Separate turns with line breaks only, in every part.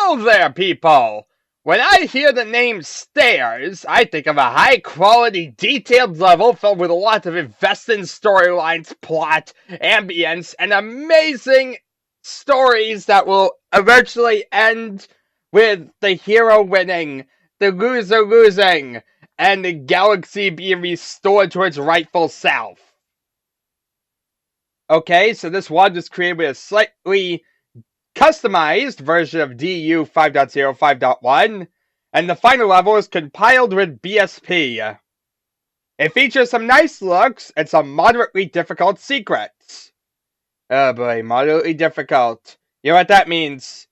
Hello there, people! When I hear the name Stairs, I think of a high-quality, detailed level filled with a lot of investing storylines, plot, ambience, and amazing stories that will eventually end with the hero winning, the loser losing, and the galaxy being restored to its rightful self. Okay, so this one was created with a slightly customized version of DU 5.0 5.1, and the final level is compiled with BSP. It features some nice looks and some moderately difficult secrets. Oh boy, moderately difficult. You know what that means?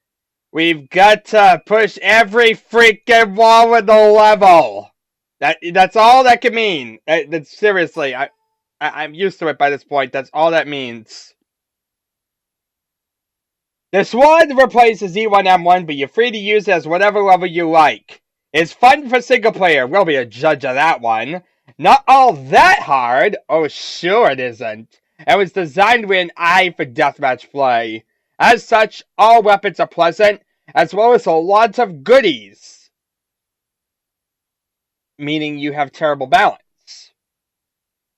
We've got to push every freaking wall in the level. That's all that can mean. Seriously, I'm used to it by this point. That's all that means. This one replaces E1M1, but you're free to use it as whatever level you like. It's fun for single player. We'll be a judge of that one. Not all that hard. Oh, sure it isn't. It was designed with an eye for deathmatch play. As such, all weapons are pleasant, as well as a lot of goodies. Meaning you have terrible balance.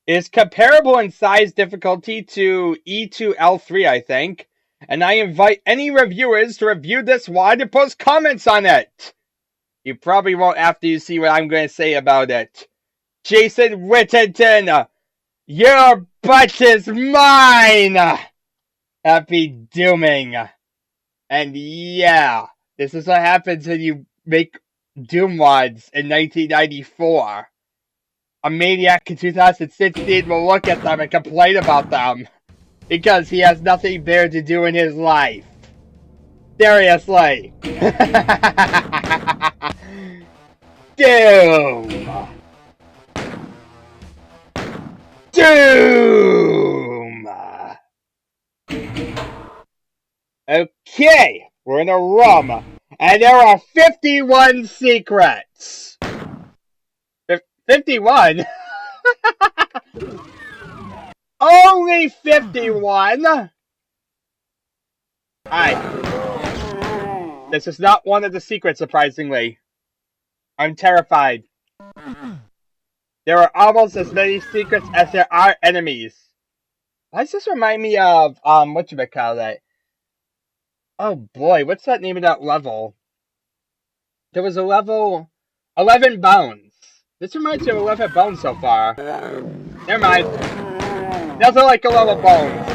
It is comparable in size difficulty to E2L3, I think. And I invite any reviewers to review this one and post comments on it. You probably won't after you see what I'm going to say about it. Jason Whittington, your butt is mine! Happy dooming. And yeah, this is what happens when you make Doom mods in 1994. A maniac in 2016 will look at them and complain about them. Because he has nothing better to do in his life. Seriously. Doom. Doom. Okay, we're in a room, and there are 51 secrets. 51? Only 51? Alright. This is not one of the secrets, surprisingly. I'm terrified. There are almost as many secrets as there are enemies. Why does this remind me of, whatchamacallit? Oh boy, what's that name of that level? There was a level... 11 Bones. This reminds me of 11 Bones so far. Never mind. Nothing like 11 Bones.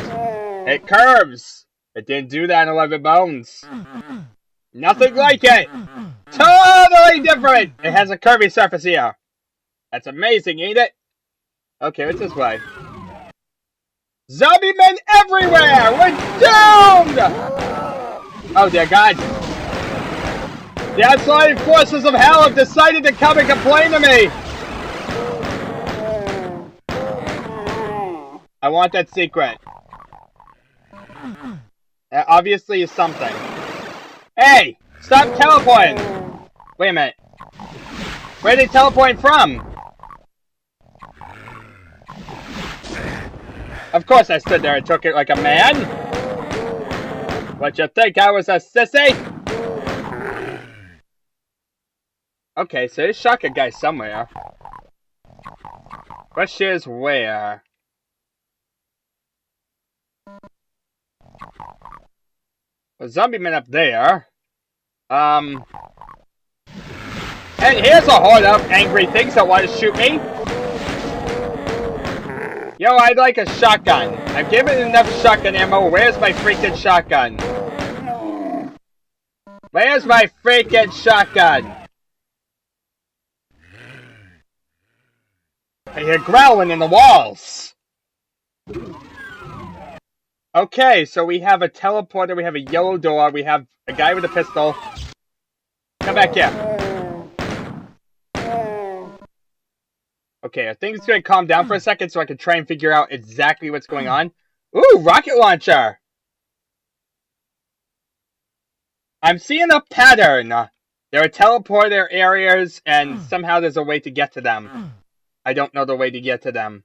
It curves. It didn't do that in 11 Bones. Nothing like it. Totally different. It has a curvy surface here. That's amazing, ain't it? Okay, what's this way? Zombie men everywhere! We're doomed! Oh dear God. The outside forces of hell have decided to come and complain to me. I want that secret. That obviously is something. Hey! Stop teleporting! Wait a minute. Where are they teleporting from? Of course I stood there and took it like a man. What, you think I was a sissy? Okay, so there's shotgun guy somewhere. Question is where? A zombie man up there. And here's a horde of angry things that want to shoot me. Yo, I'd like a shotgun. I'm given enough shotgun ammo. Where's my freaking shotgun? Where's my freaking shotgun? I hear growling in the walls. Okay, so we have a teleporter, we have a yellow door, we have a guy with a pistol. Come back here. Okay, I think it's going to calm down for a second so I can try and figure out exactly what's going on. Ooh, rocket launcher! I'm seeing a pattern. There are teleporter areas, and somehow there's a way to get to them. I don't know the way to get to them.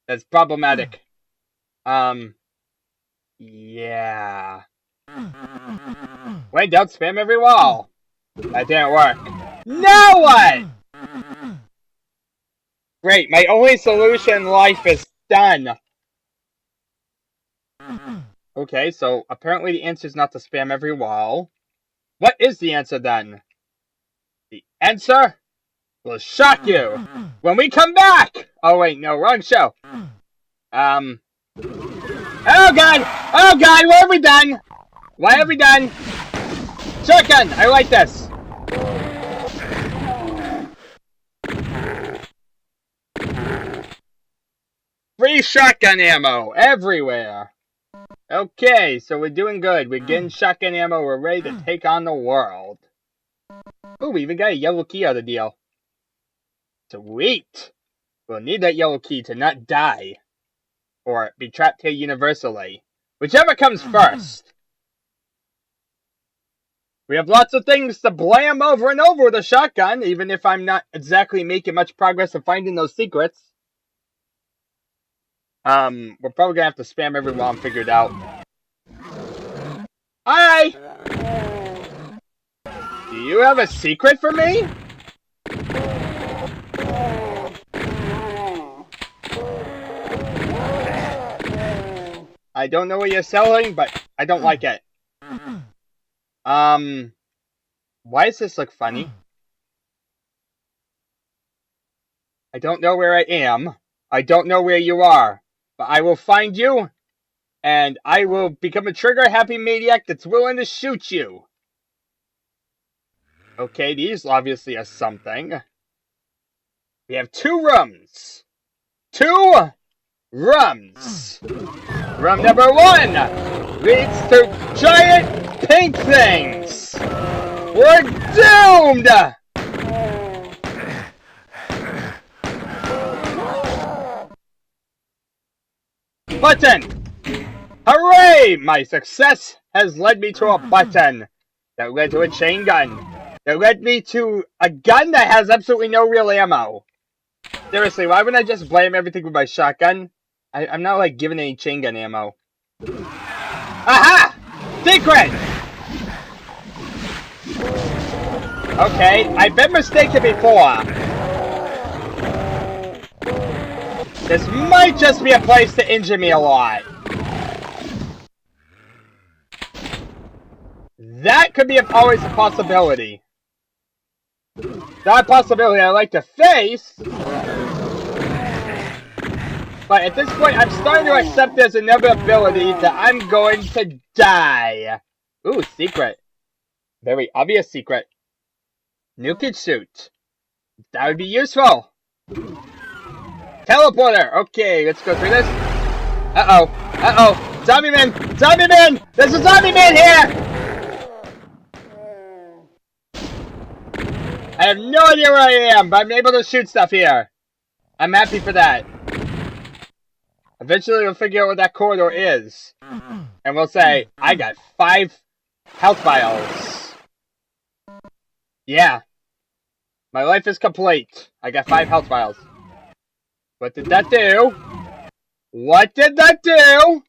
That's problematic. Yeah. Wait, don't spam every wall. That didn't work. Now what? Great, my only solution in life is done. Okay, so apparently the answer is not to spam every wall. What is the answer then? The answer will shock you when we come back! Oh wait, no, wrong show. Oh god! Oh god, what have we done? What have we done? Shotgun! I like this. Free shotgun ammo everywhere. Okay, so we're doing good. We're getting shotgun ammo. We're ready to take on the world. Oh, we even got a yellow key out of the deal. Sweet! We'll need that yellow key to not die. Or be trapped here universally. Whichever comes first. We have lots of things to blam over and over with a shotgun, even if I'm not exactly making much progress in finding those secrets. We're probably gonna have to spam every wall and figure it out. Hi! Do you have a secret for me? I don't know what you're selling, but I don't like it. Why does this look funny? I don't know where I am. I don't know where you are. But I will find you, and I will become a trigger-happy maniac that's willing to shoot you. Okay, these obviously are something. We have 2 rooms. 2 rooms. Room number 1 leads to giant pink things. We're doomed! Button! Hooray! My success has led me to a button. That led to a chain gun. That led me to a gun that has absolutely no real ammo. Seriously, why wouldn't I just blame everything with my shotgun? I'm not like giving any chain gun ammo. Aha! Secret! Okay, I've been mistaken before. This might just be a place to injure me a lot. That could be always a possibility. Not a possibility I like to face. But at this point, I'm starting to accept there's inevitability that I'm going to die. Ooh, secret. Very obvious secret. Nukage suit. That would be useful. Teleporter! Okay, let's go through this. Uh-oh. Uh-oh. Zombie man! Zombie man! There's a zombie man here! I have no idea where I am, but I'm able to shoot stuff here. I'm happy for that. Eventually we'll figure out what that corridor is. And we'll say, I got 5 health vials. Yeah. My life is complete. I got 5 health vials. What did that do? What did that do?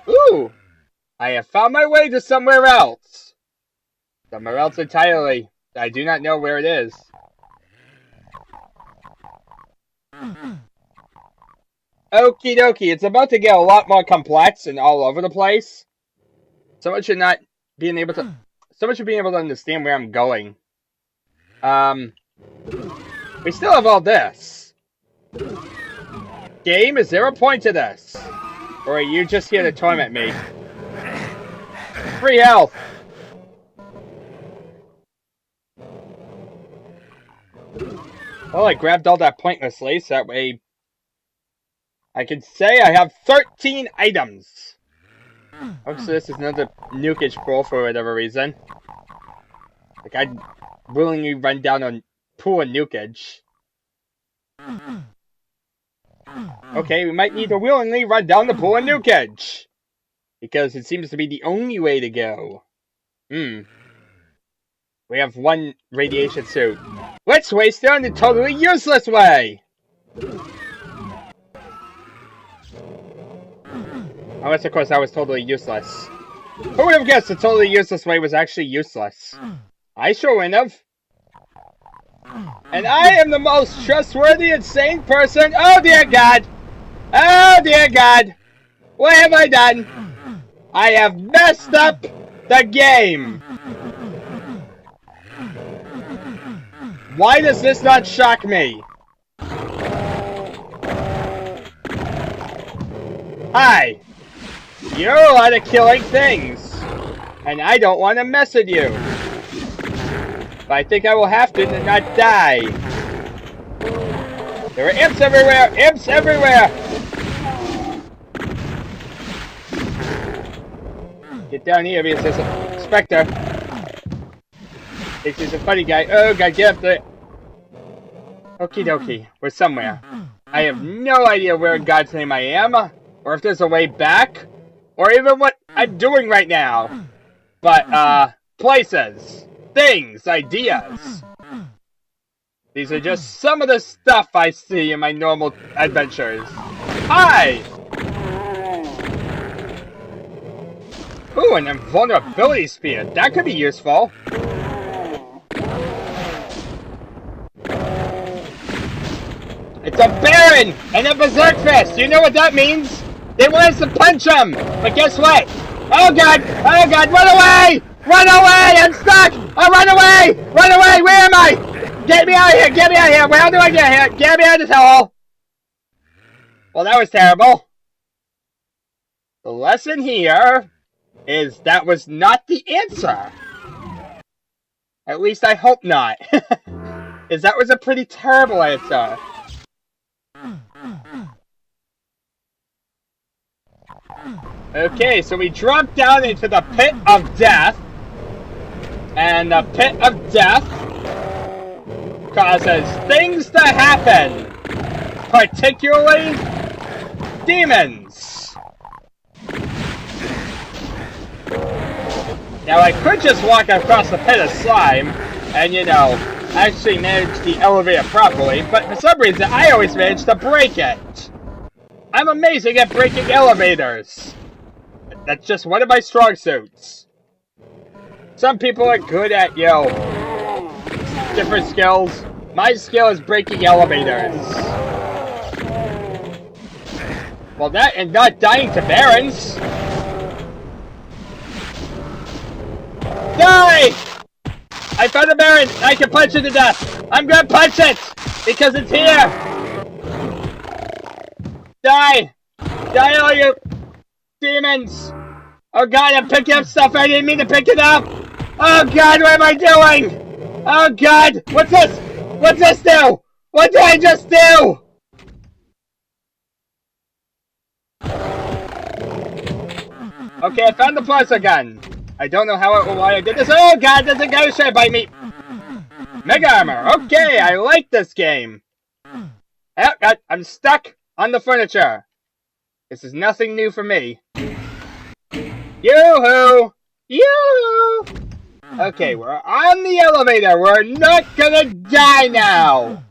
Ooh! I have found my way to somewhere else. Somewhere else entirely. I do not know where it is. Okie dokie, it's about to get a lot more complex and all over the place. So much of not being able to... So much of being able to understand where I'm going. We still have all this. Game, is there a point to this? Or are you just here to torment me? Free health! Well, I grabbed all that pointlessly, so that way I can say I have 13 items. Oh, so this is another nukage pool for whatever reason. Like, I'd willingly run down a pool of nukage. Okay, we might need to willingly run down the pool of nukage. Because it seems to be the only way to go. We have 1 radiation suit. Let's waste it on a totally useless way! Unless, of course, that was totally useless. Who would have guessed the totally useless way was actually useless? I sure wouldn't have. And I am the most trustworthy and sane person. Oh, dear God. Oh, dear God. What have I done? I have messed up the game. Why does this not shock me? Hi. You're a lot of killing things. And I don't want to mess with you. But I think I will have to not die. There are imps everywhere! Imps everywhere! Get down here because there's a specter. Thinks he's a funny guy. Oh, God, get up there. Okie dokie. We're somewhere. I have no idea where in God's name I am, or if there's a way back, or even what I'm doing right now. But, places, things, ideas. These are just some of the stuff I see in my normal adventures. Hi! Ooh, an invulnerability spear. That could be useful. It's a Baron and a Berserk Fist. You know what that means? They want us to punch them. But guess what? Oh God! Oh God! Run away! Run away! I'm stuck! Oh, run away! Run away! Where am I? Get me out of here! Get me out of here! How do I get here? Get me out of this hole! Well, that was terrible. The lesson here is that was not the answer. At least I hope not. Is that was a pretty terrible answer. Okay, so we drop down into the pit of death. And the pit of death causes things to happen. Particularly demons. Now I could just walk across the pit of slime and, you know, actually manage the elevator properly, but for some reason I always manage to break it. I'm amazing at breaking elevators. That's just one of my strong suits. Some people are good at, you know, different skills. My skill is breaking elevators. Well, that and not dying to barons. Die! I found a baron! I can punch it to death! I'm gonna punch it! Because it's here! Die! Die, all you demons! Oh God, I'm picking up stuff I didn't mean to pick it up! Oh God, what am I doing? Oh God! What's this? What's this do? What did I just do? Okay, I found the plasma gun. I don't know how or why I did this. Oh God, there's a guy who's trying to bite me. Mega armor. Okay, I like this game. Oh God, I'm stuck on the furniture. This is nothing new for me. Yoo-hoo! Yoo-hoo! Okay, we're on the elevator. We're not gonna die now.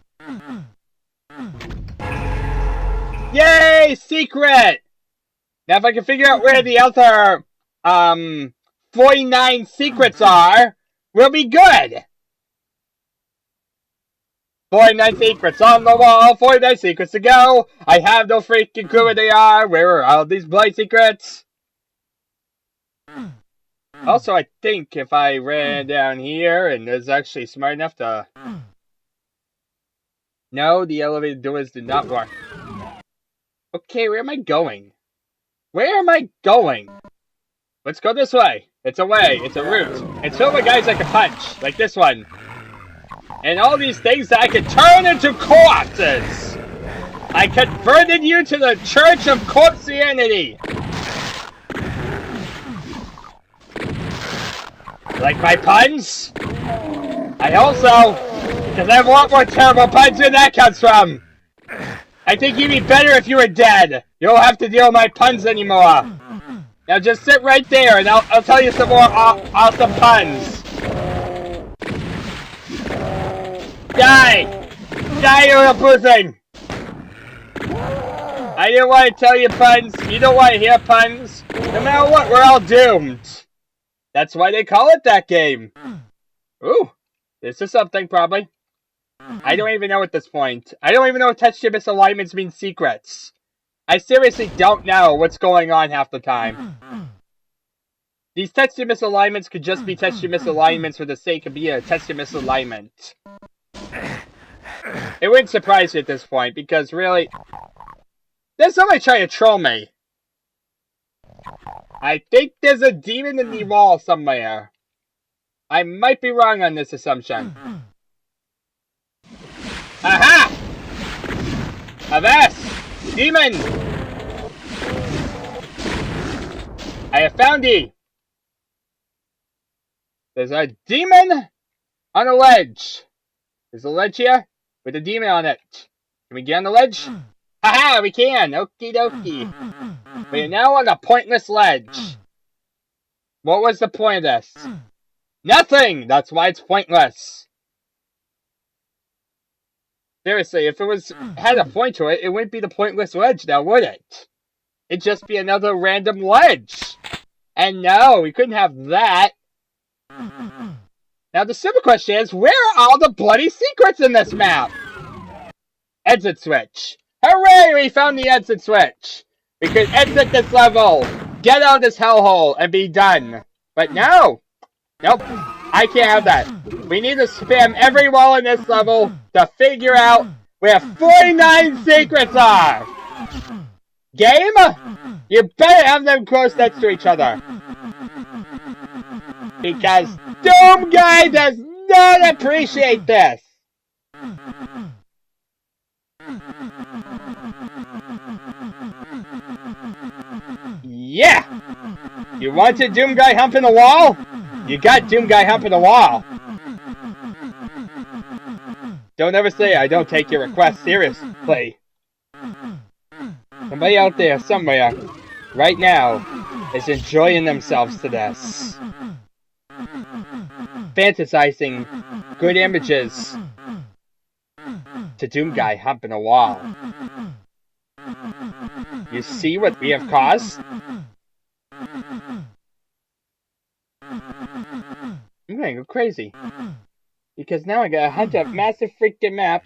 Yay! Secret! Now if I can figure out where the other 49 secrets are, we'll be good. 49 secrets on the wall, 49 secrets to go. I have no freaking clue where they are. Where are all these blind secrets? Also, I think if I ran down here and was actually smart enough to... No, the elevator doors did not work. Okay, where am I going? Where am I going? Let's go this way. It's a way. It's a route. It's filled with guys I can punch, like this one. And all these things that I can turn into corpses. I converted you to the Church of Corpsianity. Like my puns? I also, because I have a lot more terrible puns where that comes from. I think you'd be better if you were dead. You don't have to deal with my puns anymore. Now just sit right there and I'll tell you some more awesome puns. Die! Die, you little pussy! I didn't want to tell you puns. You don't want to hear puns. No matter what, we're all doomed. That's why they call it that game. Ooh, this is something probably. I don't even know at this point. I don't even know if texture misalignments mean secrets. I seriously don't know what's going on half the time. These texture misalignments could just be texture misalignments for the sake of being a texture misalignment. It wouldn't surprise you at this point, because really, there's somebody trying to troll me. I think there's a demon in the wall somewhere. I might be wrong on this assumption. Aha! Avast! Demon! I have found thee! There's a demon on a ledge. There's a ledge here with a demon on it. Can we get on the ledge? Haha, we can! Okie dokie. We are now on a pointless ledge. What was the point of this? Nothing! That's why it's pointless. Seriously, if it had a point to it, it wouldn't be the pointless ledge now, would it? It'd just be another random ledge. And no, we couldn't have that. Now the simple question is, where are all the bloody secrets in this map? Exit switch. Hooray, we found the exit switch. We could exit this level, get out of this hellhole, and be done. But no. Nope. I can't have that. We need to spam every wall in this level to figure out where 49 secrets are. Game? You better have them close next to each other. Because Doom Guy does not appreciate this. Yeah! You wanted Doom Guy humping the wall? You got Doom Guy humping the wall. Don't ever say I don't take your request seriously. Somebody out there, somewhere, right now, is enjoying themselves to this. Fantasizing good images to Doom Guy humping a wall. You see what we have caused? I'm gonna go crazy. Because now I gotta hunt a massive freaking map.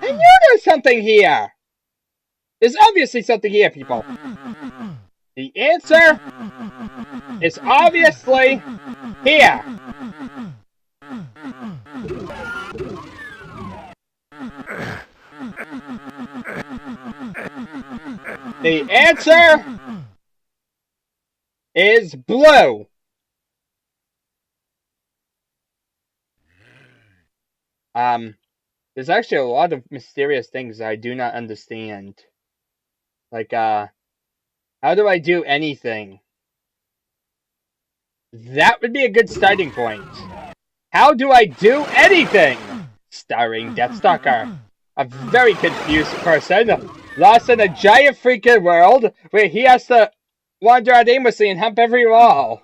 I knew there's something here! There's obviously something here, people. The answer is obviously here. The answer is blue. There's actually a lot of mysterious things that I do not understand. Like, how do I do anything? That would be a good starting point. How do I do anything? Starring Deathstalker. A very confused person, lost in a giant freaking world, where he has to wander out aimlessly and hump every wall.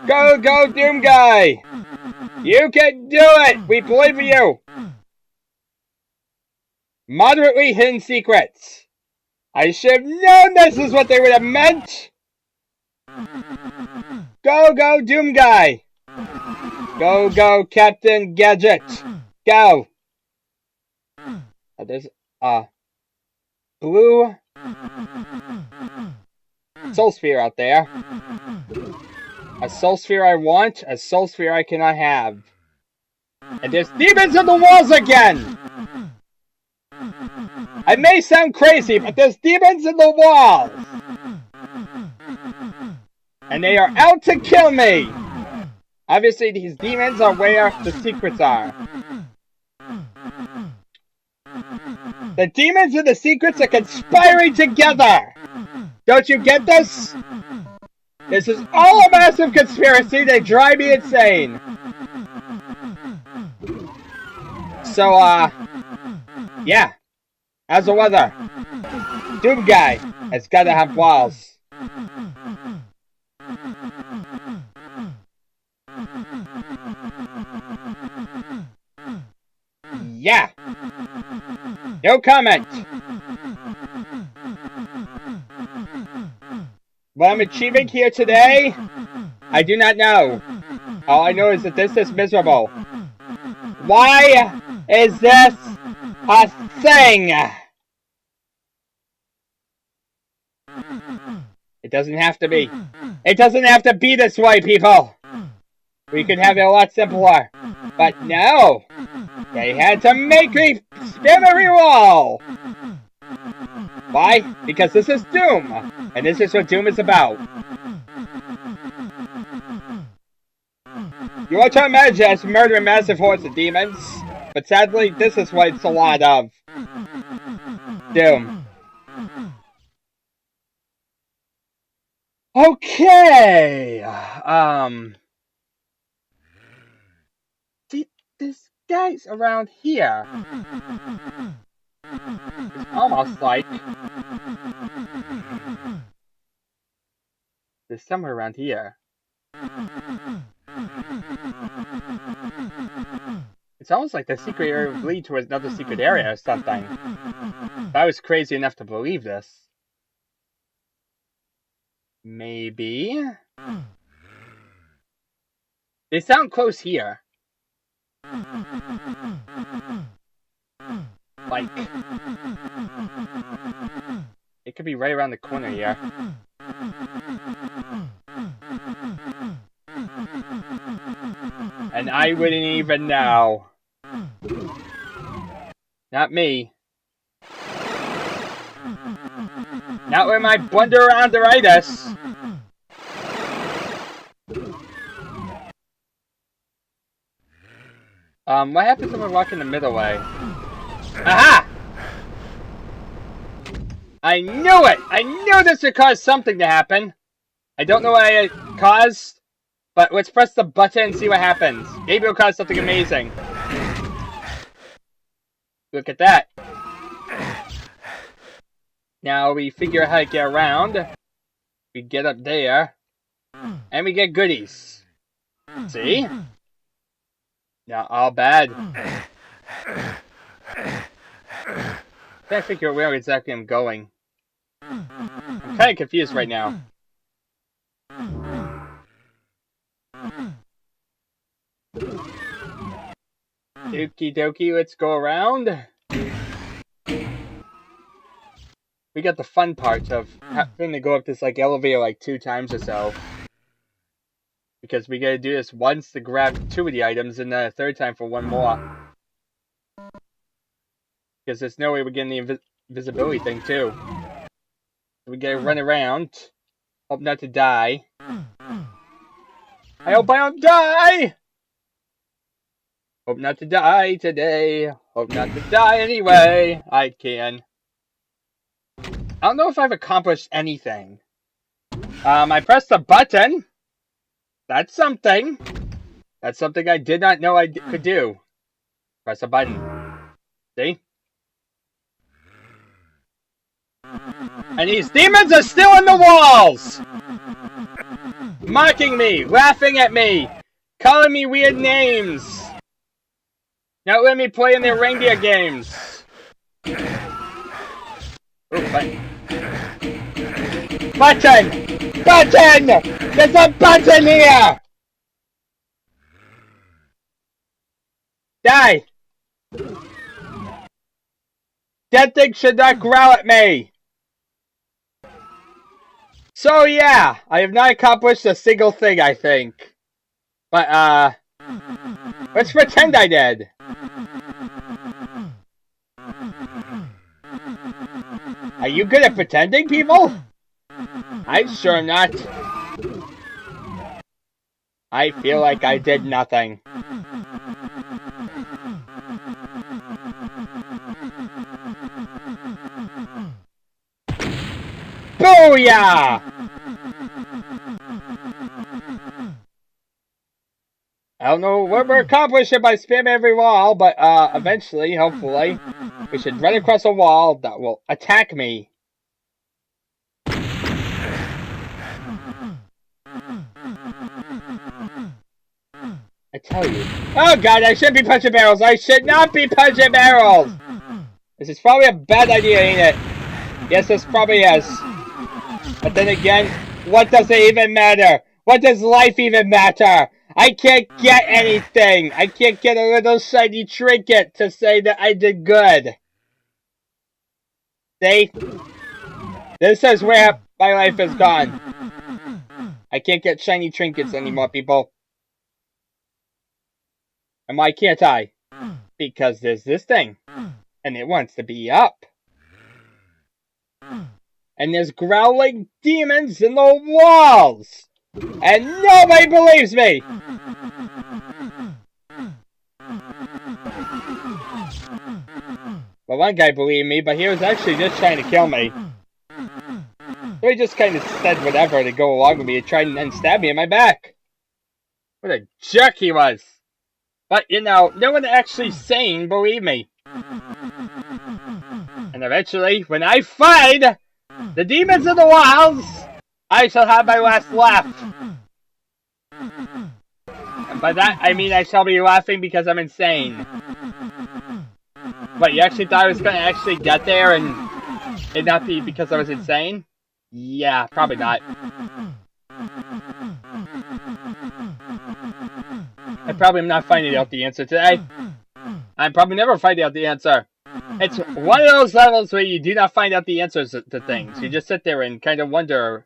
Go, go, Doom Guy! You can do it! We believe in you! Moderately hidden secrets. I should have known this is what they would have meant! Go, go, Doom Guy! Go, go, Captain Gadget! Go! There's a blue soul sphere out there. A soul sphere I want, a soul sphere I cannot have. And there's demons in the walls again! I may sound crazy, but there's demons in the walls! And they are out to kill me! Obviously, these demons are where the secrets are. The demons and the secrets are conspiring together! Don't you get this? This is all a massive conspiracy to drive me insane! So, yeah. How's the weather? Doom Guy has gotta have walls. Yeah. No comment. What I'm achieving here today, I do not know. All I know is that this is miserable. Why is this a thing? It doesn't have to be. It doesn't have to be this way, people. We could have it a lot simpler. But no. They had to make me spam every wall. Why? Because this is Doom. And this is what Doom is about. You want to imagine us murdering massive hordes of demons? But sadly, this is what it's a lot of. Doom. Okay. See, this guy's around here. It's almost like there's somewhere around here. It's almost like the secret area would lead to another secret area or something. If I was crazy enough to believe this. Maybe. They sound close here. Like, it could be right around the corner here. And I wouldn't even know. Not me. Not with my blunder around-itis. What happens if I walk in the middle way? Aha! I knew it! I knew this would cause something to happen. I don't know what it caused, but let's press the button and see what happens. Maybe it'll cause something amazing. Look at that. Now we figure out how to get around. We get up there. And we get goodies. See? Not all bad. Can't figure out where exactly I'm going. I'm kind of confused right now. Okie dokie, let's go around. We got the fun part of having to go up this elevator 2 times or so. Because we gotta do this once to grab 2 of the items and then a 3rd time for 1 more. Because there's no way we're getting the invisibility thing too. So we gotta run around. Hope not to die. I hope I don't die! Hope not to die today. Hope not to die anyway. I can. I don't know if I've accomplished anything. I pressed the button. That's something. That's something I did not know I could do. Press a button. See? And these demons are still in the walls! Mocking me, laughing at me, calling me weird names. Not letting me play in their reindeer games. Ooh, button. Button! Button! There's a button here! Die! That thing should not growl at me! So yeah, I have not accomplished a single thing, I think. But, let's pretend I did. Are you good at pretending, people? I'm sure not. I feel like I did nothing. Booyah! I don't know what we're accomplishing by spamming every wall, but eventually, hopefully, we should run across a wall that will attack me. I tell you. Oh god, I shouldn't be punching barrels! I should not be punching barrels! This is probably a bad idea, ain't it? Yes, this probably is. But then again, what does it even matter? What does life even matter? I can't get anything. I can't get a little shiny trinket to say that I did good. See? This is where my life is gone. I can't get shiny trinkets anymore, people. And why can't I? Because there's this thing. And it wants to be up. And there's growling demons in the walls. And nobody believes me. Well, one guy believed me, but he was actually just trying to kill me. So he just kind of said whatever to go along with me and tried and then stab me in my back. What a jerk he was. But, you know, no one actually sane believed me. And eventually, when I find the demons in the walls, I shall have my last laugh. And by that, I mean I shall be laughing because I'm insane. What, you actually thought I was going to actually get there and it not be because I was insane? Yeah, probably not. I probably am not finding out the answer today. I'm probably never finding out the answer. It's one of those levels where you do not find out the answers to things. You just sit there and kind of wonder,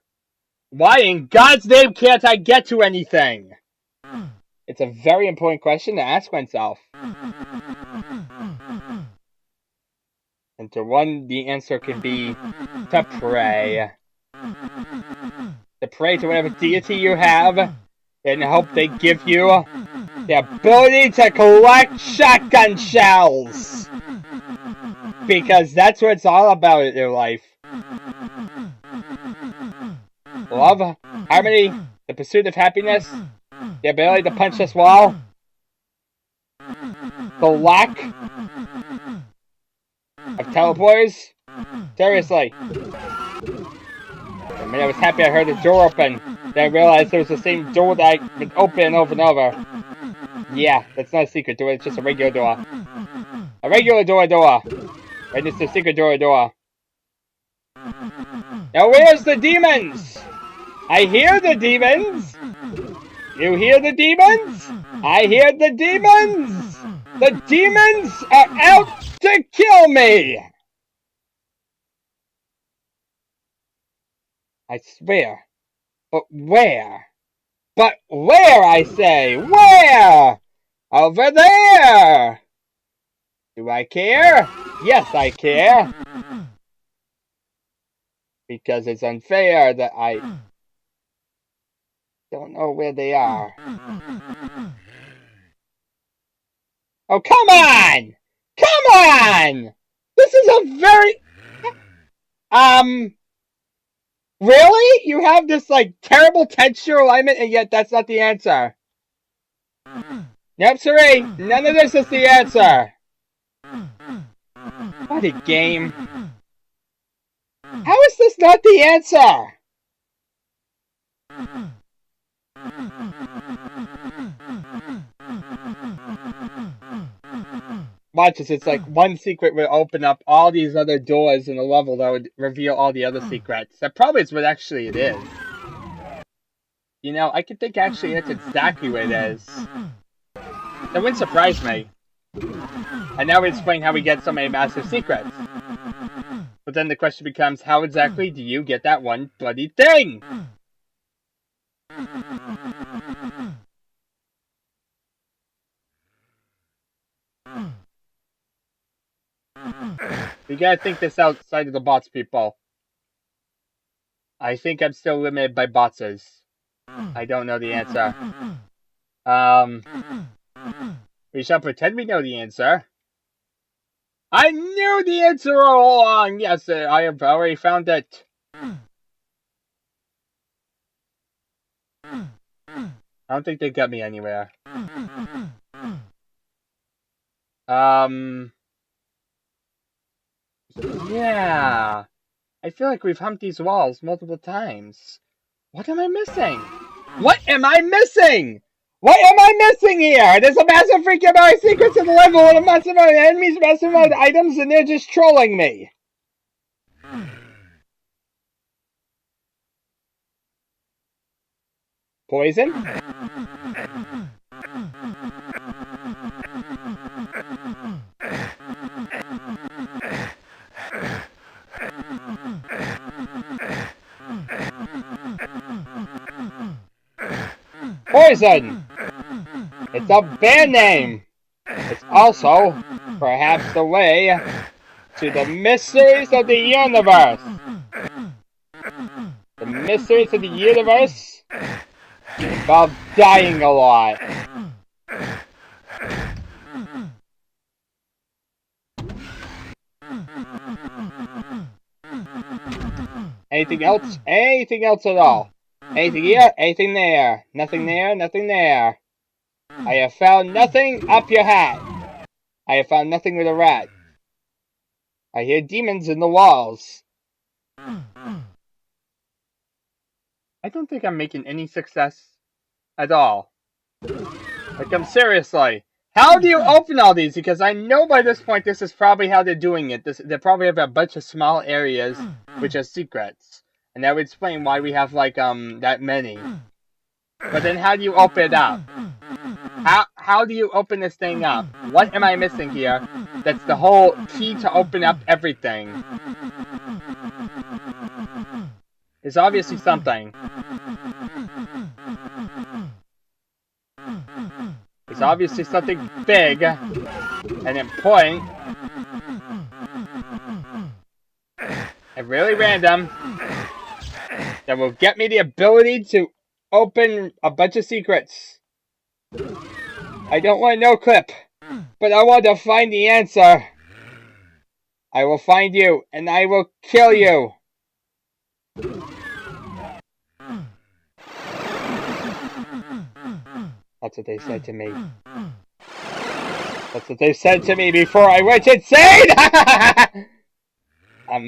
why in God's name can't I get to anything? It's a very important question to ask oneself. And to one, the answer can be to pray. To pray to whatever deity you have, and hope they give you the ability to collect shotgun shells. Because that's what it's all about in your life. Love, harmony, the pursuit of happiness, the ability to punch this wall, the lack of teleporters. Seriously. I mean, I was happy I heard the door open. Then I realized it was the same door that I'd been opening over and over. Yeah, that's not a secret door, it's just a regular door. A regular door. And it's the secret door. Now where's the demons? I hear the demons! You hear the demons? I hear the demons! The demons are out to kill me! I swear. But where? But where, I say? Where? Over there! Do I care? Yes, I care. Because it's unfair that I don't know where they are. Oh, come on! Come on! This is a very... Really? You have this, like, terrible texture alignment, and yet that's not the answer. Nope, sorry. None of this is the answer. What a game. How is this not the answer? Watch this, it's like one secret would open up all these other doors in a level that would reveal all the other secrets. That probably is what actually it is. You know, I could think actually that's exactly what it is. That wouldn't surprise me. And now we explain how we get so many massive secrets. But then the question becomes, how exactly do you get that one bloody thing? You gotta think this outside of the bots, people. I think I'm still limited by botses. I don't know the answer. We shall pretend we know the answer. I knew the answer all along! Yes, I have already found it. I don't think they got me anywhere. Yeah. I feel like we've humped these walls multiple times. What am I missing? What am I missing? What am I missing here? There's a massive freaking amount of secrets in the level and a massive amount of enemies, massive amount of items, and they're just trolling me. Poison? Poison! It's a band name! It's also, perhaps, the way to the mysteries of the universe! The mysteries of the universe involve dying a lot. Anything else? Anything else at all? Anything here? Anything there? Nothing there? Nothing there. I have found nothing up your hat. I have found nothing with a rat. I hear demons in the walls. I don't think I'm making any success at all. Like, I'm seriously. How do you open all these? Because I know by this point this is probably how they're doing it. They probably have a bunch of small areas which are secrets. And that would explain why we have, like, that many. But then how do you open it up? How do you open this thing up? What am I missing here? That's the whole key to open up everything. There's obviously something. There's obviously something big and important and really random that will get me the ability to open a bunch of secrets. I don't want no clip, but I want to find the answer. I will find you, and I will kill you. That's what they said to me. That's what they said to me before I went insane!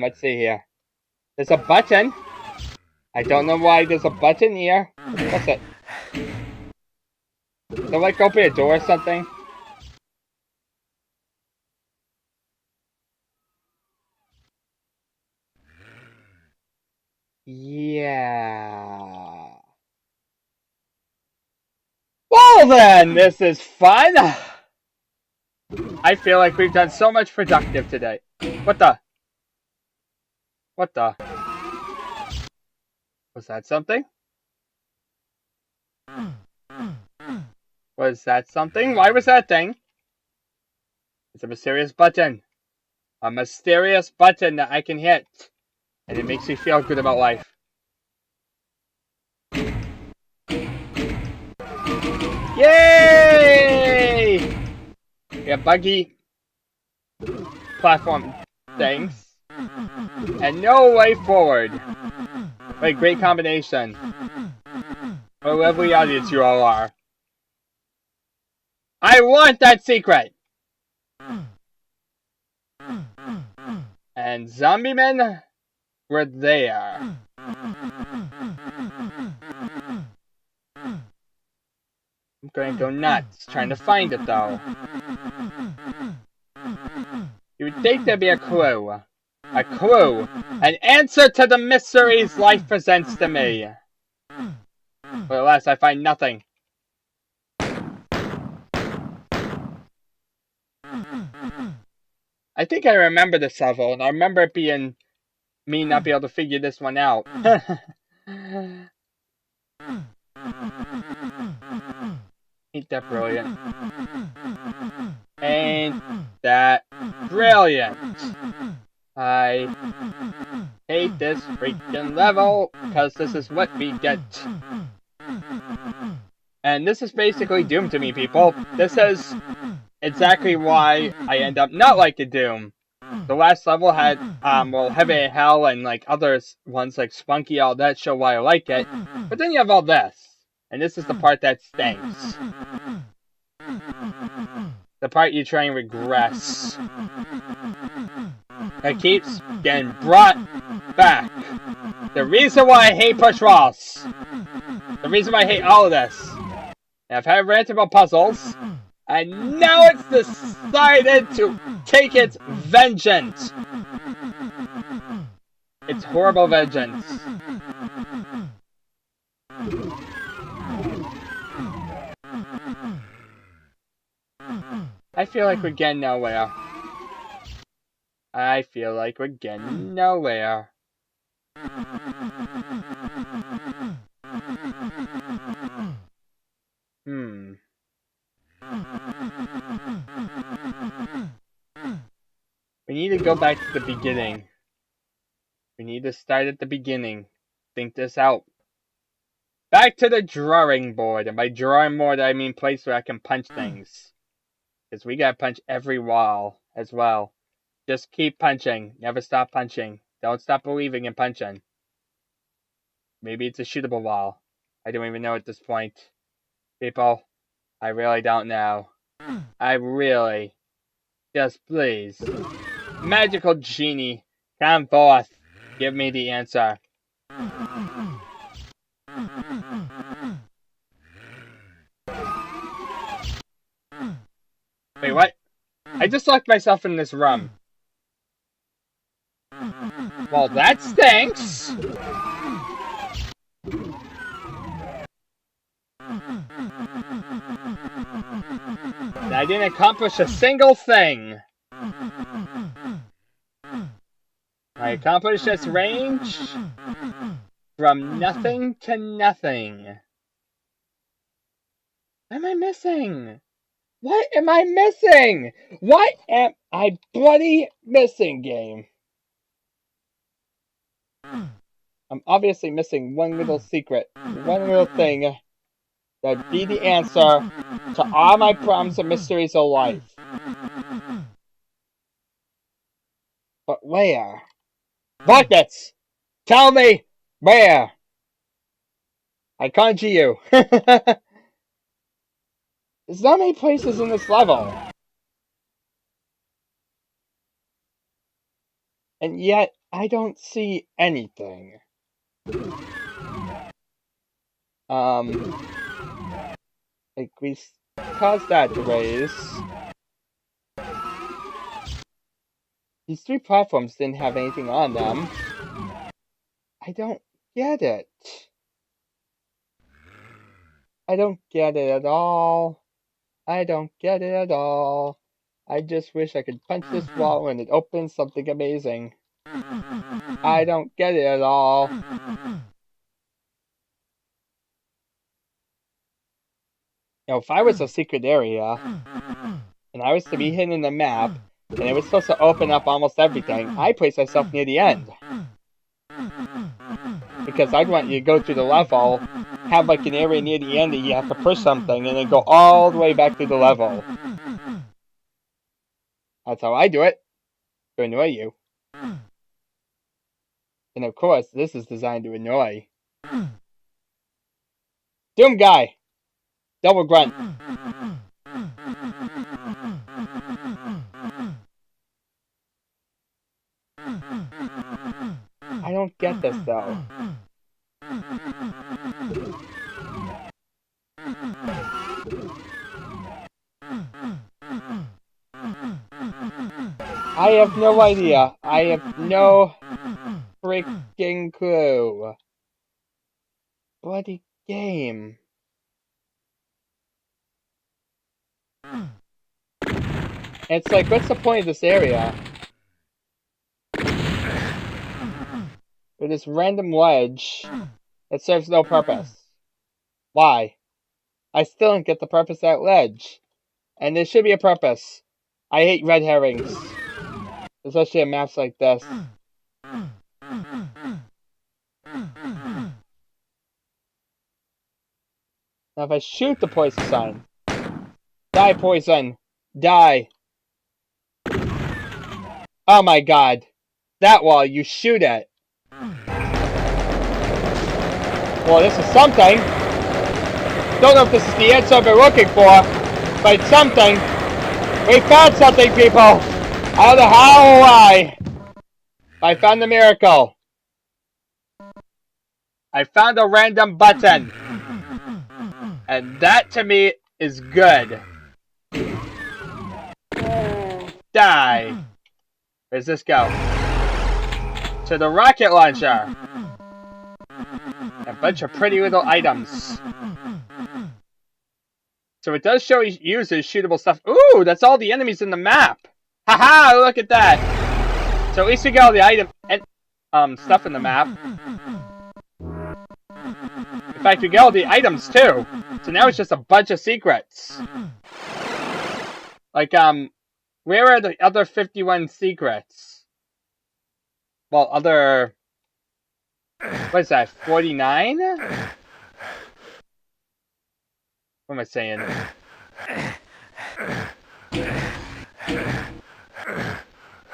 Let's see here. There's a button. I don't know why there's a button here. What's it? Did I, like, open a door or something? Yeah. Well then, this is fun! I feel like we've done so much productive today. What the? What the? Was that something? Was that something? Why was that thing? It's a mysterious button. A mysterious button that I can hit. And it makes me feel good about life. Yay! We have buggy platform things. And no way forward. What a great combination. What a lovely audience you all are. I want that secret! And zombie men were there. I'm going to go nuts trying to find it though. You would think there'd be a clue. A clue. An answer to the mysteries life presents to me. But alas, I find nothing. I think I remember this level, and I remember it being me not be able to figure this one out. Ain't that brilliant? Ain't that brilliant? I hate this freaking level, because this is what we get. And this is basically Doom to me, people. This is exactly why I end up not liking Doom. The last level had, well, Heaven and Hell and, like, other ones like Spunky, all that show why I like it. But then you have all this. And this is the part that stinks. The part you try and regress. That keeps getting brought back. The reason why I hate pushwalls. The reason why I hate all of this. And I've had rant about puzzles, and now it's decided to take its vengeance. It's horrible vengeance. I feel like we're getting nowhere. I feel like we're getting nowhere. We need to go back to the beginning. We need to start at the beginning. Think this out. Back to the drawing board. And by drawing board, I mean place where I can punch things. Because we gotta punch every wall as well. Just keep punching. Never stop punching. Don't stop believing in punching. Maybe it's a shootable wall. I don't even know at this point. People, I really don't know. I really. Just please. Magical genie, come forth. Give me the answer. Wait, what? I just locked myself in this room. Well, that stinks. I didn't accomplish a single thing. I accomplished this range from nothing to nothing. What am I missing? What am I missing? What am I bloody missing, game? I'm obviously missing one little secret. One little thing that'd be the answer to all my problems and mysteries of life. But where? Buckets! Tell me where! I conjure you. There's not many places in this level. And yet, I don't see anything. Like, we caused that to raise. These 3 platforms didn't have anything on them. I don't get it. I don't get it at all. I don't get it at all. I just wish I could punch this wall and it opens something amazing. I don't get it at all. Now, if I was a secret area, and I was to be hidden in the map, and it was supposed to open up almost everything, I'd place myself near the end. Because I'd want you to go through the level, have like an area near the end that you have to push something, and then go all the way back through the level. That's how I do it, to annoy you. And of course, this is designed to annoy. Doom Guy! Double grunt. I don't get this though. I have no idea. I have no freaking clue. Bloody game. It's like, what's the point of this area? With this random ledge that serves no purpose. Why? I still don't get the purpose of that ledge. And there should be a purpose. I hate red herrings. Especially in maps like this. Now if I shoot the poison sign. Die, poison! Die! Oh my god. That wall, you shoot it. Well, this is something. Don't know if this is the answer I've been looking for, but it's something. We found something, people! I don't know how or why. I found a miracle. I found a random button. And And that, to me, is good. Die. Where's this go? To the rocket launcher. A bunch of pretty little items. So it does show users shootable stuff. Ooh, that's all the enemies in the map. Haha, look at that. So at least we got all the item and stuff in the map. In fact, we got all the items too. So now it's just a bunch of secrets. Like, where are the other 51 secrets? Well, other... What is that, 49? What am I saying?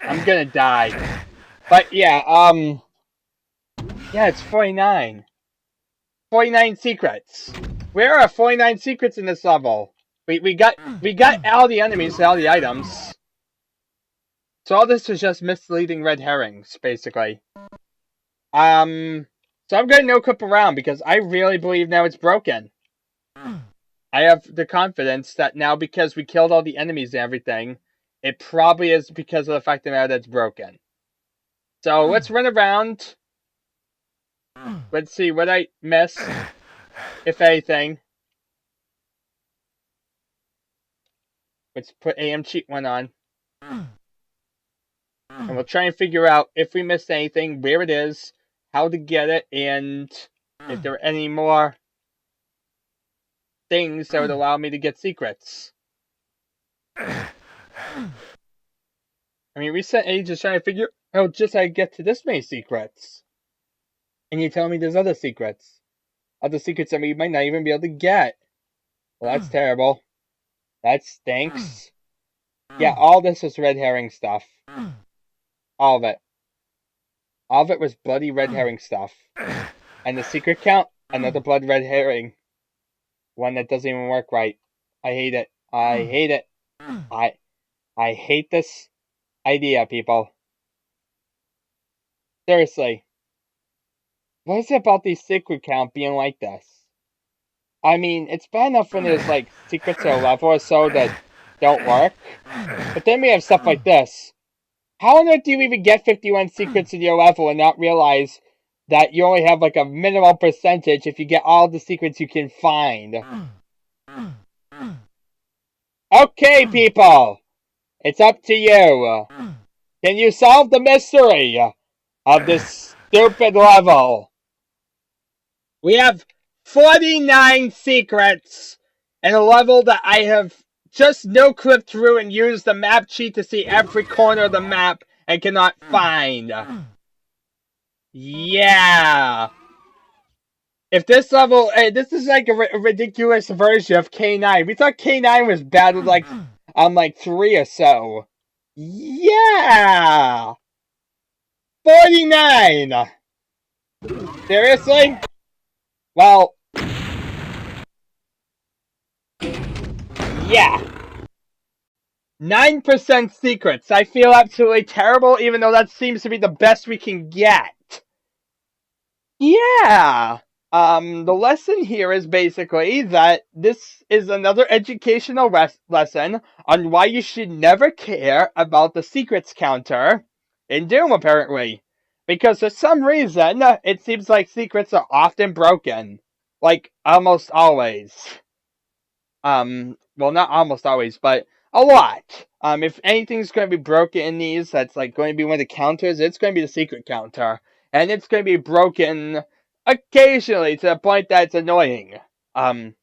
I'm gonna die. But yeah, yeah, it's 49. 49 secrets. Where are 49 secrets in this level? We got all the enemies, all the items. So all this was just misleading red herrings, basically. So I'm gonna no-clip around because I really believe now it's broken. I have the confidence that now, because we killed all the enemies and everything, it probably is because of the fact that it's broken. So let's run around. Let's see what I missed, if anything. Let's put AM Cheat 1 on. And we'll try and figure out if we missed anything, where it is, how to get it, and if there are any more things that would allow me to get secrets. I mean, we spent ages trying to figure out just how to get to this many secrets. And you tell me there's other secrets. Other secrets that we might not even be able to get. Well, that's terrible. That stinks. Yeah, all this was red herring stuff. All of it. All of it was bloody red herring stuff. And the secret count, another blood red herring. One that doesn't even work right. I hate it. I hate it. I hate this idea, people. Seriously. What is it about these secret count being like this? I mean, it's bad enough when there's like secrets at a level or so that don't work. But then we have stuff like this. How on earth do you even get 51 secrets in your level and not realize that you only have like a minimal percentage if you get all the secrets you can find? Okay, people! It's up to you. Can you solve the mystery of this stupid level? We have 49 secrets in a level that I have just no-clipped through and used the map cheat to see every corner of the map and cannot find. Yeah. If this level, this is like a ridiculous version of K9. We thought K9 was bad with like, on like 3 or so. Yeah. 49. Seriously? Well, yeah. 9% secrets. I feel absolutely terrible, even though that seems to be the best we can get. Yeah. The lesson here is basically that this is another educational lesson on why you should never care about the secrets counter in Doom, apparently. Because for some reason, it seems like secrets are often broken. Like, almost always. Well, not almost always, but a lot. If anything's going to be broken in these, that's like going to be one of the counters, it's going to be the secret counter. And it's going to be broken occasionally to the point that it's annoying.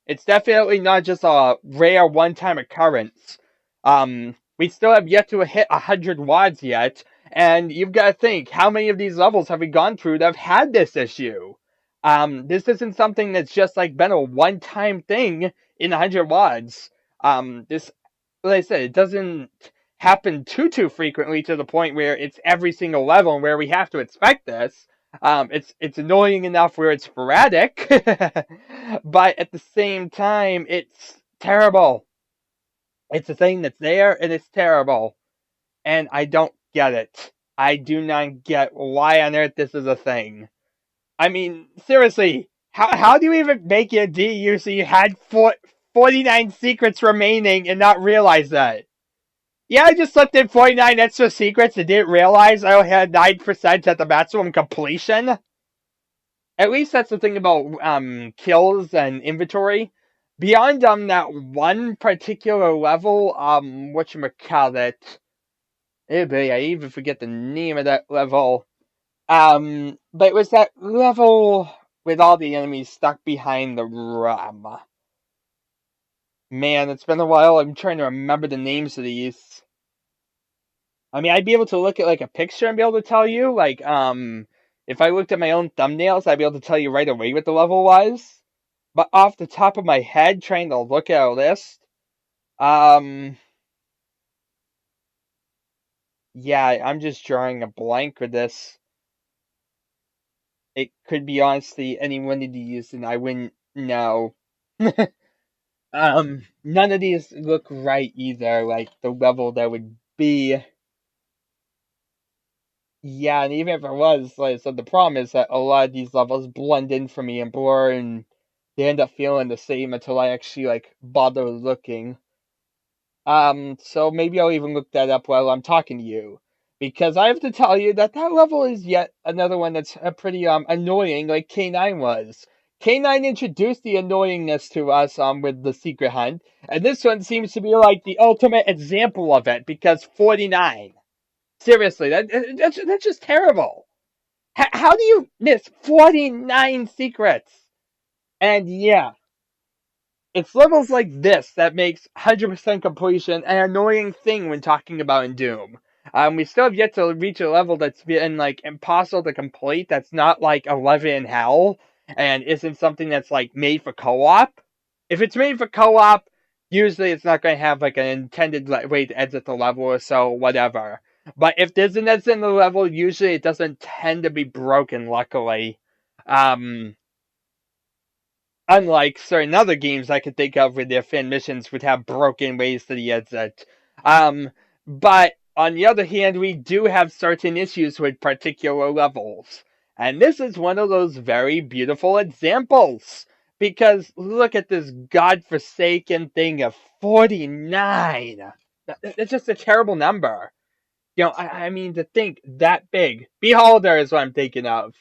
It's definitely not just a rare one-time occurrence. We still have yet to hit 100 wads yet, and you've got to think, how many of these levels have we gone through that have had this issue? This isn't something that's just like been a one-time thing in 100 wads. This, like I said, it doesn't happen too frequently to the point where it's every single level and where we have to expect this. It's annoying enough where it's sporadic, but at the same time, it's terrible. It's a thing that's there, and it's terrible. And I don't get it. I do not get why on earth this is a thing. I mean, seriously, How do you even make it a DU so you had 49 secrets remaining and not realize that? Yeah, I just slipped in 49 extra secrets and didn't realize I only had 9% at the maximum completion. At least that's the thing about kills and inventory. Beyond that one particular level, whatchamacallit. Oh boy, I even forget the name of that level. But it was that level with all the enemies stuck behind the ram. Man, it's been a while. I'm trying to remember the names of these. I mean, I'd be able to look at like a picture and be able to tell you. Like, if I looked at my own thumbnails, I'd be able to tell you right away what the level was. But off the top of my head, trying to look at a list, yeah, I'm just drawing a blank with this. It could be honestly any one of these, and I wouldn't know. None of these look right either. Like the level that would be. Yeah, and even if it was, like I said, the problem is that a lot of these levels blend in for me and blur, and they end up feeling the same until I actually like bother looking. So maybe I'll even look that up while I'm talking to you, because I have to tell you that that level is yet another one that's pretty annoying, like K9 was. K9 introduced the annoyingness to us with the secret hunt, and this one seems to be like the ultimate example of it because 49. Seriously, that's just terrible. How do you miss 49 secrets? And yeah, it's levels like this that makes 100% completion an annoying thing when talking about in Doom. We still have yet to reach a level that's been like impossible to complete. That's not like 11 in hell, and isn't something that's like made for co-op. If it's made for co-op, usually it's not going to have like an intended way to exit the level or so, whatever. But if there's an exit in the level, usually it doesn't tend to be broken. Luckily, um, unlike certain other games I could think of where their fan missions would have broken ways to the exit. But on the other hand, we do have certain issues with particular levels. And this is one of those very beautiful examples. Because look at this godforsaken thing of 49. That's just a terrible number. You know, I mean, to think that big. Beholder is what I'm thinking of.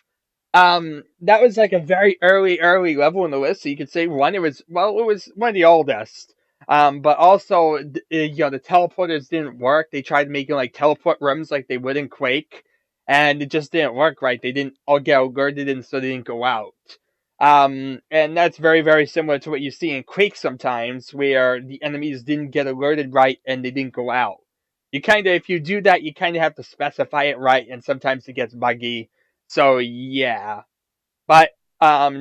That was like a very early level in the list. So you could say one. It was one of the oldest. But also, you know, the teleporters didn't work. They tried making like teleport rooms like they would in Quake, and it just didn't work right. They didn't all get alerted, and so they didn't go out. And that's very similar to what you see in Quake sometimes, where the enemies didn't get alerted right and they didn't go out. You kind of, if you do that, you kind of have to specify it right, and sometimes it gets buggy. So yeah, but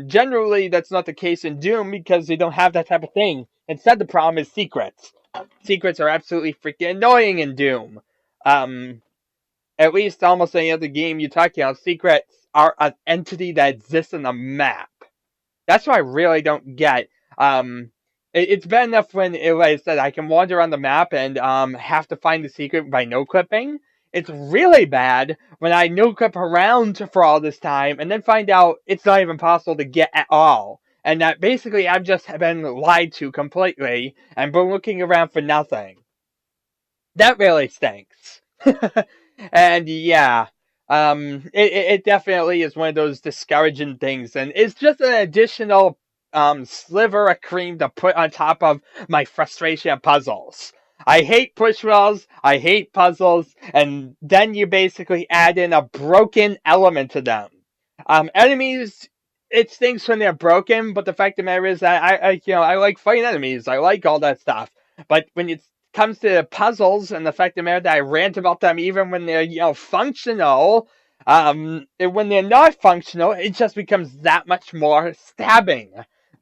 generally that's not the case in Doom because they don't have that type of thing. Instead, the problem is secrets. Secrets are absolutely freaking annoying in Doom. At least almost any other game you talk about, secrets are an entity that exists on the map. That's what I really don't get. It's bad enough when, like I said, I can wander around the map and have to find the secret by no clipping. It's really bad when I no clip around for all this time and then find out it's not even possible to get at all. And that basically I've just been lied to completely and been looking around for nothing. That really stinks. And yeah, it definitely is one of those discouraging things, and it's just an additional sliver of cream to put on top of my frustration of puzzles. I hate pushwalls, I hate puzzles, and then you basically add in a broken element to them. Enemies, it stinks when they're broken, but the fact of the matter is that I like fighting enemies, I like all that stuff. But when it comes to puzzles and the fact of the matter that I rant about them even when they're functional, when they're not functional, it just becomes that much more stabbing,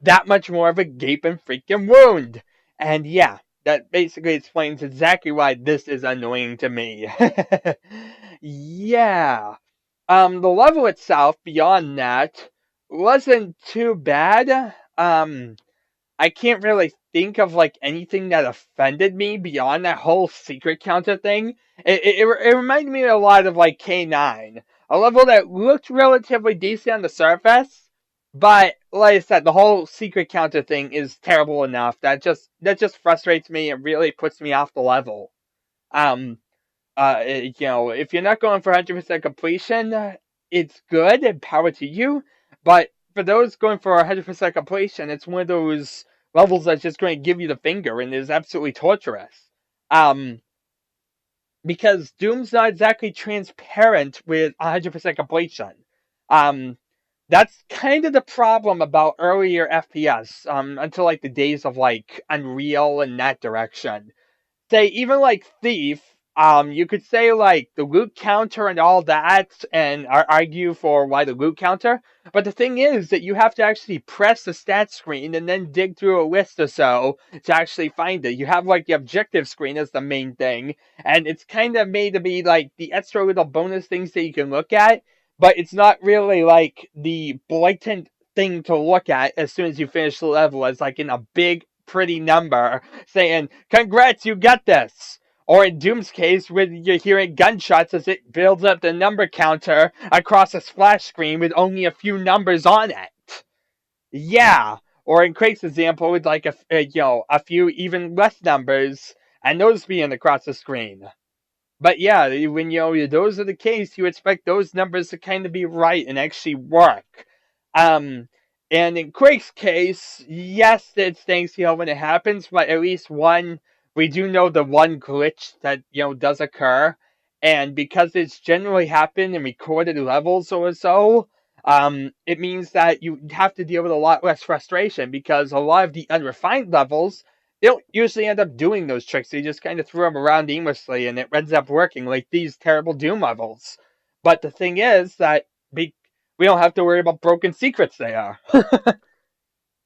that much more of a gaping freaking wound. And yeah, that basically explains exactly why this is annoying to me. Yeah. The level itself, beyond that, wasn't too bad. I can't really think of like anything that offended me beyond that whole secret counter thing. It reminded me a lot of like K9, a level that looked relatively decent on the surface, but like I said, the whole secret counter thing is terrible enough. That just frustrates me and really puts me off the level. Um, if you're not going for 100% completion, it's good and power to you. But for those going for 100% completion, it's one of those levels that's just going to give you the finger and is absolutely torturous. Um, because Doom's not exactly transparent with 100% completion. Um, that's kind of the problem about earlier FPS, until like the days of like Unreal and that direction. Say even like Thief, you could say like the loot counter and all that, and argue for why the loot counter. But the thing is that you have to actually press the stat screen and then dig through a list or so to actually find it. You have like the objective screen as the main thing, and it's kind of made to be like the extra little bonus things that you can look at, but it's not really like the blatant thing to look at as soon as you finish the level as like in a big pretty number saying, "Congrats, you got this." Or in Doom's case, when you're hearing gunshots as it builds up the number counter across a splash screen with only a few numbers on it. Yeah. Or in Craig's example, with like a few even less numbers, and those being across the screen. But yeah, when those are the case, you expect those numbers to kind of be right and actually work. Um, and in Quake's case, yes, it stinks, when it happens, but at least we do know the one glitch that does occur, and because it's generally happened in recorded levels or so, it means that you have to deal with a lot less frustration because a lot of the unrefined levels they don't usually end up doing those tricks. They just kind of throw them around aimlessly, and it ends up working, like these terrible Doom levels. But the thing is that we don't have to worry about broken secrets there.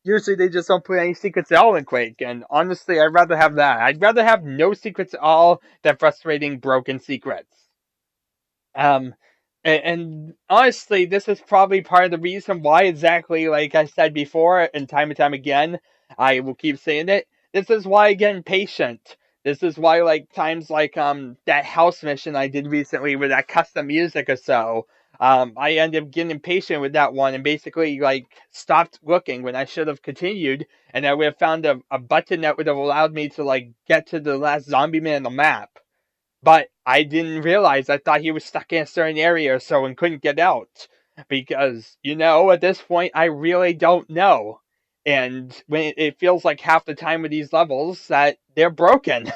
Usually they just don't put any secrets at all in Quake, and honestly, I'd rather have that. I'd rather have no secrets at all than frustrating broken secrets. Um, and honestly, this is probably part of the reason why exactly, like I said before, and time again, I will keep saying it. This is why I get impatient. This is why, like, times like, that house mission I did recently with that custom music or so, I ended up getting impatient with that one and basically, like, stopped looking when I should have continued, and I would have found a button that would have allowed me to, like, get to the last zombie man on the map. But I didn't realize. I thought he was stuck in a certain area or so and couldn't get out. Because, at this point, I really don't know. And when it feels like half the time with these levels that they're broken.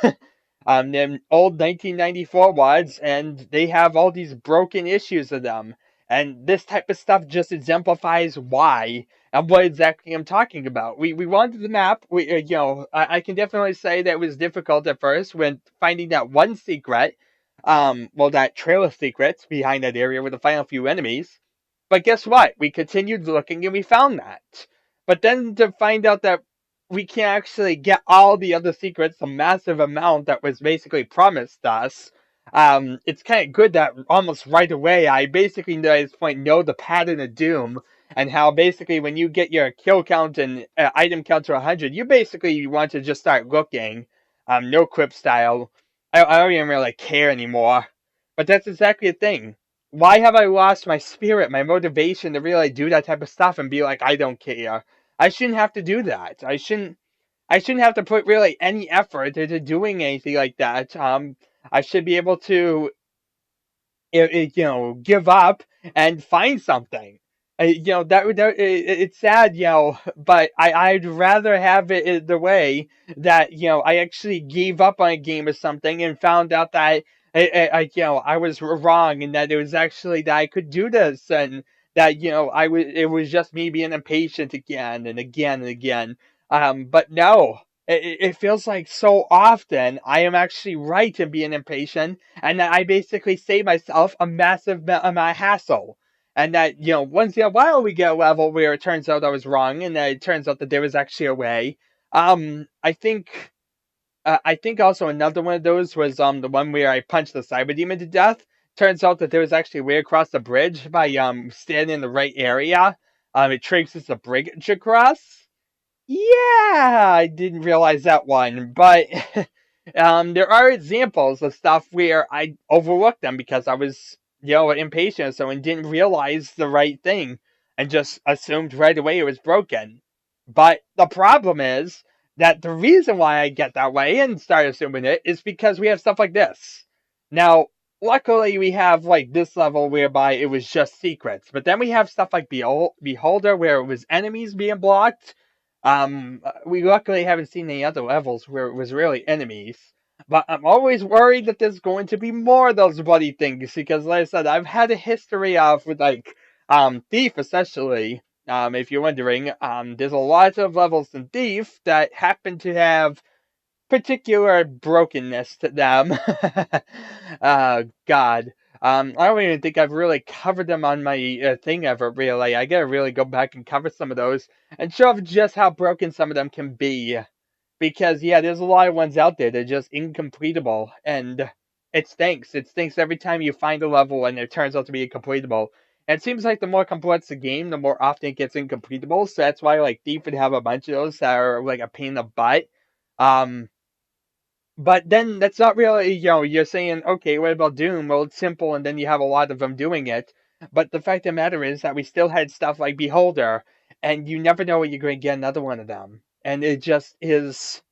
Them old 1994 ones, and they have all these broken issues of them. And this type of stuff just exemplifies why and what exactly I'm talking about. We wanted the map. I can definitely say that it was difficult at first when finding that one secret, that trail of secrets behind that area with the final few enemies. But guess what? We continued looking and we found that. But then to find out that we can't actually get all the other secrets, a massive amount that was basically promised us. It's kind of good that almost right away I basically at this point know the pattern of Doom and how basically when you get your kill count and item count to 100, you basically want to just start looking. No quip style. I don't even really care anymore. But that's exactly the thing. Why have I lost my spirit, my motivation to really do that type of stuff and be like, I don't care? I shouldn't have to do that. I shouldn't have to put really any effort into doing anything like that. I should be able to, give up and find something. It's sad, but I'd rather have it the way that, I actually gave up on a game or something and found out that I was wrong and that it was actually that I could do this and that, it was just me being impatient again and again and again. But no, it feels like so often I am actually right in being impatient and that I basically save myself a massive amount of hassle. And that, once in a while we get a level where it turns out I was wrong and that it turns out that there was actually a way. I think also another one of those was the one where I punched the cyber demon to death. Turns out that there was actually a way across the bridge by standing in the right area. It traces the bridge across. Yeah, I didn't realize that one, but there are examples of stuff where I overlooked them because I was, impatient so and didn't realize the right thing. and just assumed right away it was broken. But the problem is that the reason why I get that way and start assuming it is because we have stuff like this. Now, luckily we have like this level whereby it was just secrets, but then we have stuff like Beholder where it was enemies being blocked. We luckily haven't seen any other levels where it was really enemies. But I'm always worried that there's going to be more of those bloody things because, like I said, I've had a history of with like Thief especially. If you're wondering, there's a lot of levels in Thief that happen to have particular brokenness to them. God. I don't even think I've really covered them on my thing ever, really. I gotta really go back and cover some of those and show off just how broken some of them can be. Because, yeah, there's a lot of ones out there that are just incompletable, and it stinks. It stinks every time you find a level and it turns out to be incompletable. And it seems like the more complex the game, the more often it gets incompletable, so that's why, like, Thief would have a bunch of those that are, like, a pain in the butt. But then that's not really, you're saying, okay, what about Doom? Well, it's simple, and then you have a lot of them doing it. But the fact of the matter is that we still had stuff like Beholder, and you never know when you're going to get another one of them. And it just is.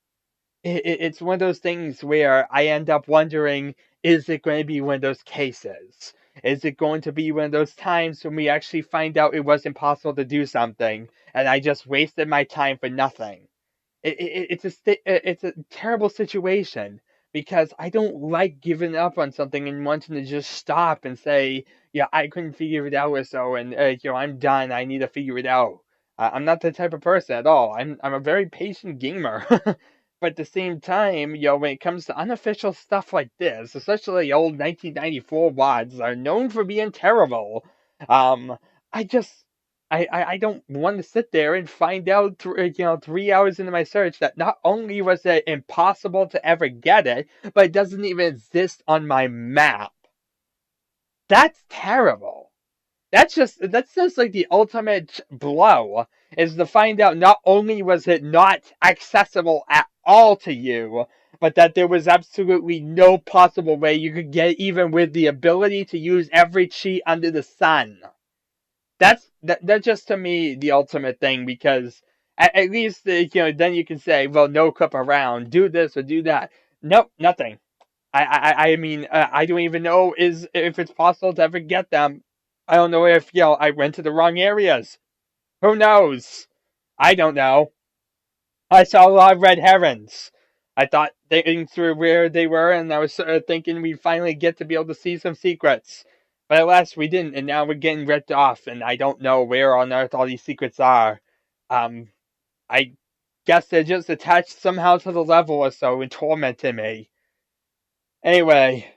It's one of those things where I end up wondering, is it going to be one of those cases? Is it going to be one of those times when we actually find out it was impossible to do something, and I just wasted my time for nothing? It's a terrible situation because I don't like giving up on something and wanting to just stop and say, yeah, I couldn't figure it out or so, and I'm done. I need to figure it out. I'm not that type of person at all. I'm a very patient gamer. But at the same time, when it comes to unofficial stuff like this, especially old 1994 WADs are known for being terrible. I just I don't want to sit there and find out, 3 hours into my search that not only was it impossible to ever get it, but it doesn't even exist on my map. That's terrible. That's just like the ultimate blow, is to find out not only was it not accessible at all to you, but that there was absolutely no possible way you could get it even with the ability to use every cheat under the sun. That's just to me the ultimate thing, because at least then you can say, well, no clip around, do this or do that. Nope, nothing. I mean, I don't even know if it's possible to ever get them. I don't know if I went to the wrong areas. Who knows? I don't know. I saw a lot of red herrings. I thought thinking through where they were, and I was sort of thinking we'd finally get to be able to see some secrets. But alas, we didn't, and now we're getting ripped off, and I don't know where on earth all these secrets are. I guess they're just attached somehow to the level or so and tormenting me. Anyway,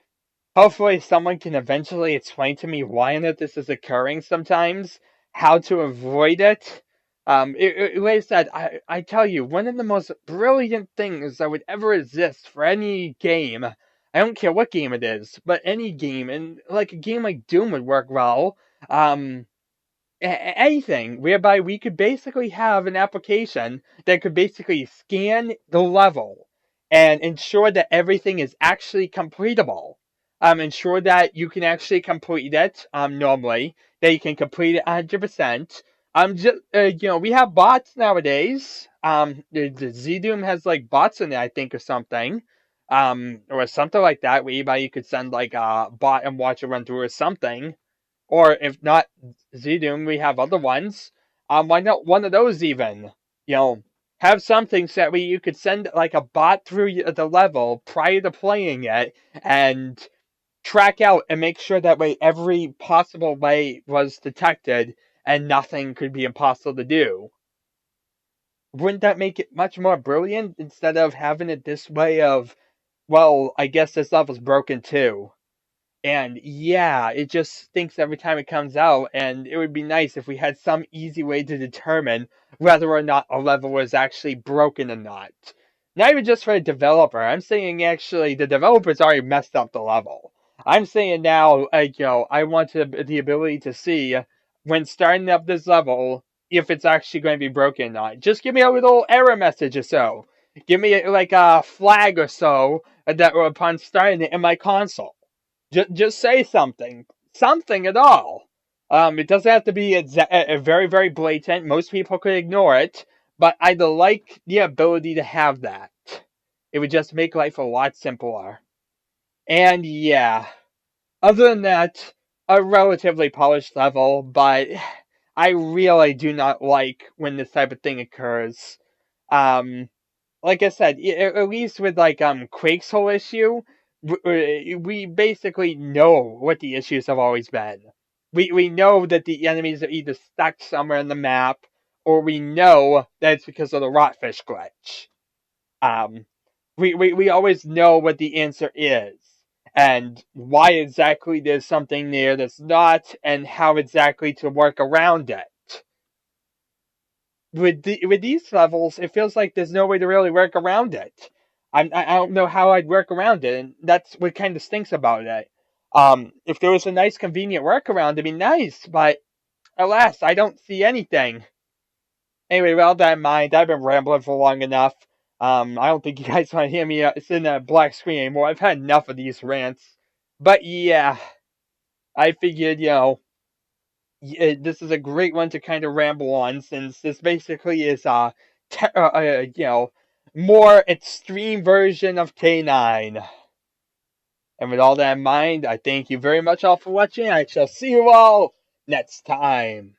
hopefully someone can eventually explain to me why on earth this is occurring sometimes, how to avoid it. Like I said, I tell you, one of the most brilliant things that would ever exist for any game, I don't care what game it is, but any game, and like a game like Doom would work well, anything whereby we could basically have an application that could basically scan the level and ensure that everything is actually completable. Ensure that you can actually complete it normally, that you can complete it 100%. We have bots nowadays. The Z-Doom has like bots in it, I think, or something. Or something like that, whereby you could send like a bot and watch it run through or something. Or if not Z-Doom, we have other ones. Why not one of those even? Have something so that way you could send like a bot through the level prior to playing it and track out and make sure that way every possible way was detected and nothing could be impossible to do. Wouldn't that make it much more brilliant instead of having it this way of, well, I guess this level's broken too? And yeah, it just stinks every time it comes out, and it would be nice if we had some easy way to determine whether or not a level was actually broken or not. Not even just for the developer, I'm saying actually the developer's already messed up the level. I'm saying now, I want the ability to see, when starting up this level, if it's actually going to be broken or not. Just give me a little error message or so. Give me like a flag or so that upon starting it in my console. Just say something. Something at all. It doesn't have to be very, very blatant. Most people could ignore it, but I'd like the ability to have that. It would just make life a lot simpler. And yeah, other than that, a relatively polished level, but I really do not like when this type of thing occurs. Um, like I said, at least with Quake's whole issue, we basically know what the issues have always been. We know that the enemies are either stuck somewhere on the map, or we know that it's because of the rotfish glitch. Um, we always know what the answer is, and why exactly there's something there that's not, and how exactly to work around it. With these levels, it feels like there's no way to really work around it. I don't know how I'd work around it, and that's what kind of stinks about it. If there was a nice, convenient workaround, it'd be nice, but alas, I don't see anything. Anyway, with all that in mind, I've been rambling for long enough. I don't think you guys want to hear me sit in that black screen anymore. I've had enough of these rants. But yeah, I figured, this is a great one to kind of ramble on, since this basically is more extreme version of K9. And with all that in mind, I thank you very much all for watching. I shall see you all next time.